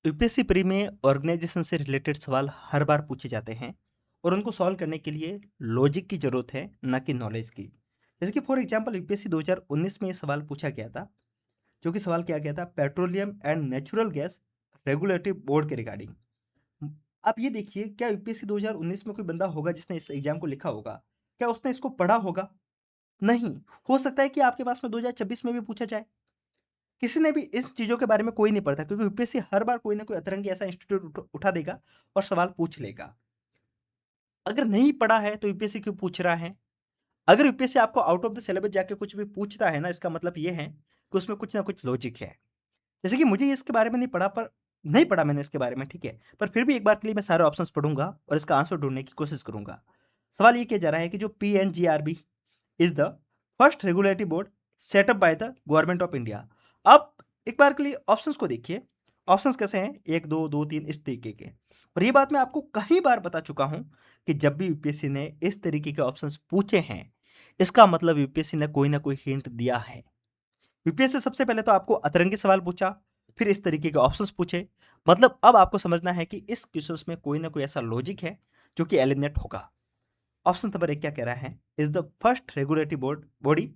UPSC pre में organisation से related सवाल हर बार पूछे जाते हैं और उनको सॉल्व करने के लिए लॉजिक की ज़रूरत है, ना कि नॉलेज की। जैसे कि फॉर एग्जांपल यूपीएससी 2019 में ये सवाल पूछा गया था, जो कि सवाल किया गया था petroleum and natural gas regulatory board के रिगार्डिंग। आप ये देखिए, क्या यूपीएससी 2019 में कोई बंदा होगा जिसने इस एग्जाम को लिखा होगा? क्या उसने इसको पढ़ा होगा? नहीं। हो सकता है कि आपके पास में 2026 में भी पूछा जाए। किसी ने भी इस चीज़ों के बारे में कोई नहीं पढ़ता, क्योंकि यूपीएससी हर बार कोई ना कोई अतरंगी ऐसा इंस्टीट्यूट उठा देगा और सवाल पूछ लेगा। अगर नहीं पढ़ा है तो यूपीएससी क्यों पूछ रहा है? अगर यूपीएससी आपको आउट ऑफ द सिलेबस जाके कुछ भी पूछता है ना, इसका मतलब ये है कि उसमें कुछ ना कुछ लॉजिक है। जैसे कि मुझे इसके बारे में नहीं पढ़ा मैंने इसके बारे में, ठीक है, पर फिर भी एक बार के लिए मैं सारे ऑप्शंस पढ़ूंगा और इसका आंसर ढूंढने की कोशिश करूंगा। सवाल ये किया जा रहा है कि जो PNGRB is the first regulatory board setup by the government of India. अब एक बार के लिए ऑप्शंस को देखिए। ऑप्शंस कैसे हैं? एक, दो, दो, तीन, इस तरीके के। और ये बात मैं आपको कई बार बता चुका हूं कि जब भी यूपीएससी ने इस तरीके के ऑप्शंस पूछे हैं, इसका मतलब यूपीएससी ने कोई ना कोई हिंट दिया है। यूपीएससी सबसे पहले तो आपको अतरंगी सवाल पूछा, फिर इस तरीके के ऑप्शंस पूछे। मतलब अब आपको समझना है कि इस क्वेश्चंस में कोई ना कोई ऐसा लॉजिक है जो कि एलिमिनेट होगा। ऑप्शन नंबर एक क्या कह रहा है? Is the first regulatory body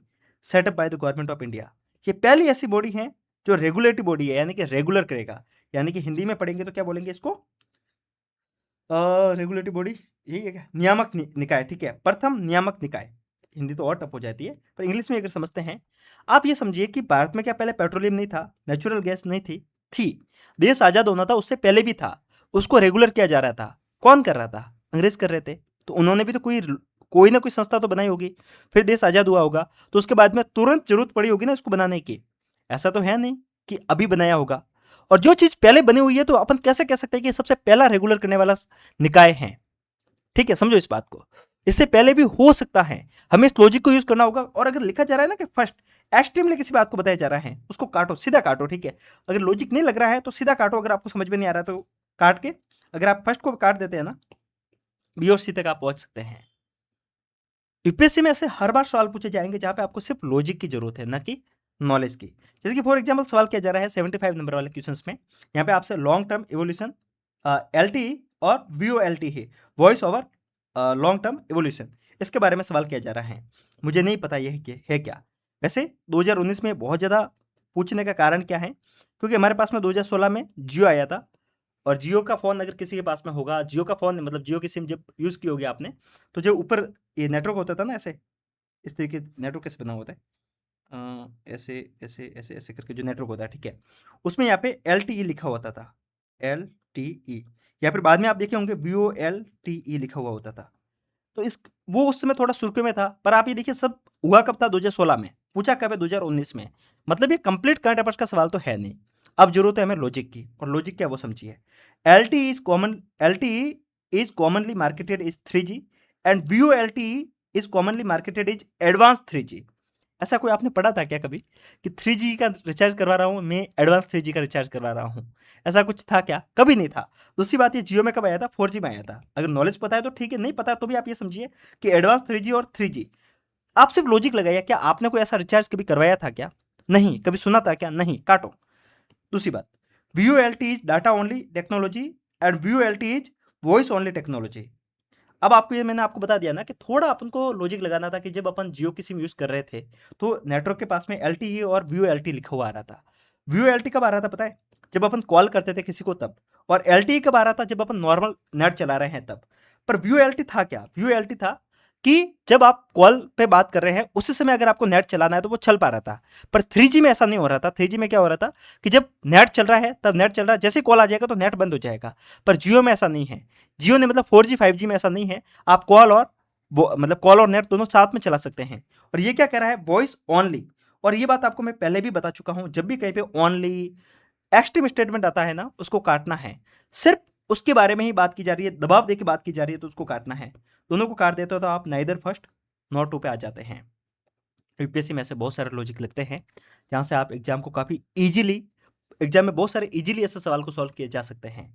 setup by the government of India. ये पहली ऐसी बॉडी है जो रेगुलेटरी बॉडी है, यानी कि रेगुलर करेगा। यानी कि हिंदी में पढ़ेंगे तो क्या बोलेंगे इसको? रेगुलेटरी बॉडी, यही है क्या? नियामक निकाय, ठीक है, प्रथम नियामक निकाय। हिंदी तो और टफ हो जाती है, पर इंग्लिश में अगर समझते हैं, आप ये समझिए कि भारत में क्या पहले पेट्रोलियम नहीं था, नेचुरल गैस नहीं थी। देश आजाद होना था उससे पहले भी था। उसको रेगुलर किया जा रहा था। कौन कर रहा था? अंग्रेज कर रहे थे। तो उन्होंने भी तो कोई ना कोई संस्था तो बनाई होगी। फिर देश आजाद हुआ होगा, तो उसके बाद में तुरंत जरूरत पड़ी होगी ना इसको बनाने की। ऐसा तो है नहीं कि अभी बनाया होगा। और जो चीज पहले बनी हुई है, तो अपन कैसे कह सकते हैं कि सबसे पहला रेगुलर करने वाला निकाय है? ठीक है, समझो इस बात को। इससे पहले भी हो सकता है, हमें इस लॉजिक को यूज करना होगा। और अगर लिखा जा रहा है ना कि फर्स्ट, एक्सट्रीमली किसी बात को बताया जा रहा है, उसको काटो, सीधा काटो, ठीक है। अगर लॉजिक नहीं लग रहा है तो सीधा काटो, अगर आपको समझ में नहीं आ रहा है तो काट के, अगर आप फर्स्ट को काट देते हैं ना, बी और सी तक आप पहुंच सकते हैं। यूपीएससी में ऐसे हर बार सवाल पूछे जाएंगे जहां पे आपको सिर्फ लॉजिक की जरूरत है, ना कि नॉलेज की। जैसे कि फॉर एग्जाम्पल सवाल किया जा रहा है 75 नंबर वाले क्वेश्चन में। यहाँ पे आपसे लॉन्ग टर्म एवोल्यूशन, एल और वी है, voice over long term evolution, इसके बारे में सवाल किया जा रहा है। मुझे नहीं पता यह है क्या। वैसे 2019 में बहुत ज़्यादा पूछने का कारण क्या है? क्योंकि हमारे पास में 2016 में जियो आया था। और जियो का फ़ोन अगर किसी के पास में होगा, जियो का फ़ोन मतलब जियो की सिम जब यूज़ की होगी आपने, तो जो ऊपर ये नेटवर्क होता था ना, ऐसे इस तरीके नेटवर्क कैसे बना होता है, ऐसे ऐसे ऐसे ऐसे करके जो नेटवर्क होता है, ठीक है, उसमें यहाँ पे एल लिखा होता था। एल या फिर बाद में आप देखे होंगे VOLTE लिखा हुआ होता था। तो इस वो उस समय थोड़ा सुर्खियों में था। पर आप ये देखिए, सब हुआ कब था? 2016 में। पूछा कब है? 2019 में। मतलब ये कंप्लीट करंट अफेयर्स का सवाल तो है नहीं। अब जरूरत है हमें लॉजिक की, और लॉजिक क्या है वो समझिए। L T is commonly marketed is 3G and VOLTE is commonly marketed is advance 3G। ऐसा कोई आपने पढ़ा था क्या कभी कि 3G का रिचार्ज करवा रहा हूँ मैं, एडवांस 3G का रिचार्ज करवा रहा हूँ? ऐसा कुछ था क्या? कभी नहीं था। दूसरी बात, ये जियो में कब आया था? 4G में आया था। अगर नॉलेज पता है तो ठीक है, नहीं पता तो भी आप ये समझिए कि एडवांस 3G और 3G। आप सिर्फ लॉजिक लगाइए, क्या आपने कोई ऐसा रिचार्ज कभी करवाया था क्या? नहीं। कभी सुना था क्या? नहीं। काटो। दूसरी बात, VOLT is data only technology and VOLT is voice only technology. अब आपको ये मैंने आपको बता दिया ना कि थोड़ा अपन को लॉजिक लगाना था कि जब अपन जियो की सिम यूज कर रहे थे, तो नेटवर्क के पास में LTE और VOLT लिखा हुआ आ रहा था। VOLT कब आ रहा था पता है? जब अपन कॉल करते थे किसी को तब। और LTE कब आ रहा था? जब अपन नॉर्मल नेट चला रहे हैं तब। पर VOLT था क्या? VOLT था कि जब आप कॉल पे बात कर रहे हैं उसी समय अगर आपको नेट चलाना है तो वो चल पा रहा था। पर 3G में ऐसा नहीं हो रहा था। 3G में क्या हो रहा था कि जब नेट चल रहा है तब नेट चल रहा है, जैसे कॉल आ जाएगा तो नेट बंद हो जाएगा। पर जियो में ऐसा नहीं है। जियो ने मतलब 4G 5G में ऐसा नहीं है। आप कॉल और मतलब कॉल और नेट दोनों साथ में चला सकते हैं। और ये क्या कह रहा है? Voice only. और ये बात आपको मैं पहले भी बता चुका हूं, जब भी कहीं पे ओनली एक्सट्रीम स्टेटमेंट आता है ना, उसको काटना है। सिर्फ उसके बारे में ही बात की जा रही है, दबाव देके बात की जा रही है, तो उसको काटना है। दोनों को काट देते हो तो आप नाइदर फर्स्ट नॉट टू पे आ जाते हैं। यूपीएससी में ऐसे बहुत सारे लॉजिक लगते हैं जहां से आप एग्जाम को काफी इजीली, एग्जाम में बहुत सारे इजीली ऐसे सवाल को सॉल्व किए जा सकते हैं।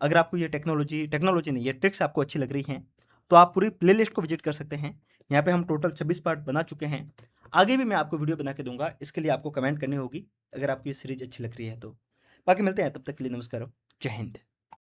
अगर आपको ये टेक्नोलॉजी नहीं, ये ट्रिक्स आपको अच्छी लग रही हैं, तो आप पूरी प्लेलिस्ट को विजिट कर सकते हैं। यहाँ पे हम टोटल 26 पार्ट बना चुके हैं। आगे भी मैं आपको वीडियो बना के दूंगा, इसके लिए आपको कमेंट करनी होगी अगर आपको ये सीरीज अच्छी लग रही है तो। बाकी मिलते हैं, तब तक के लिए नमस्कार, जय हिंद।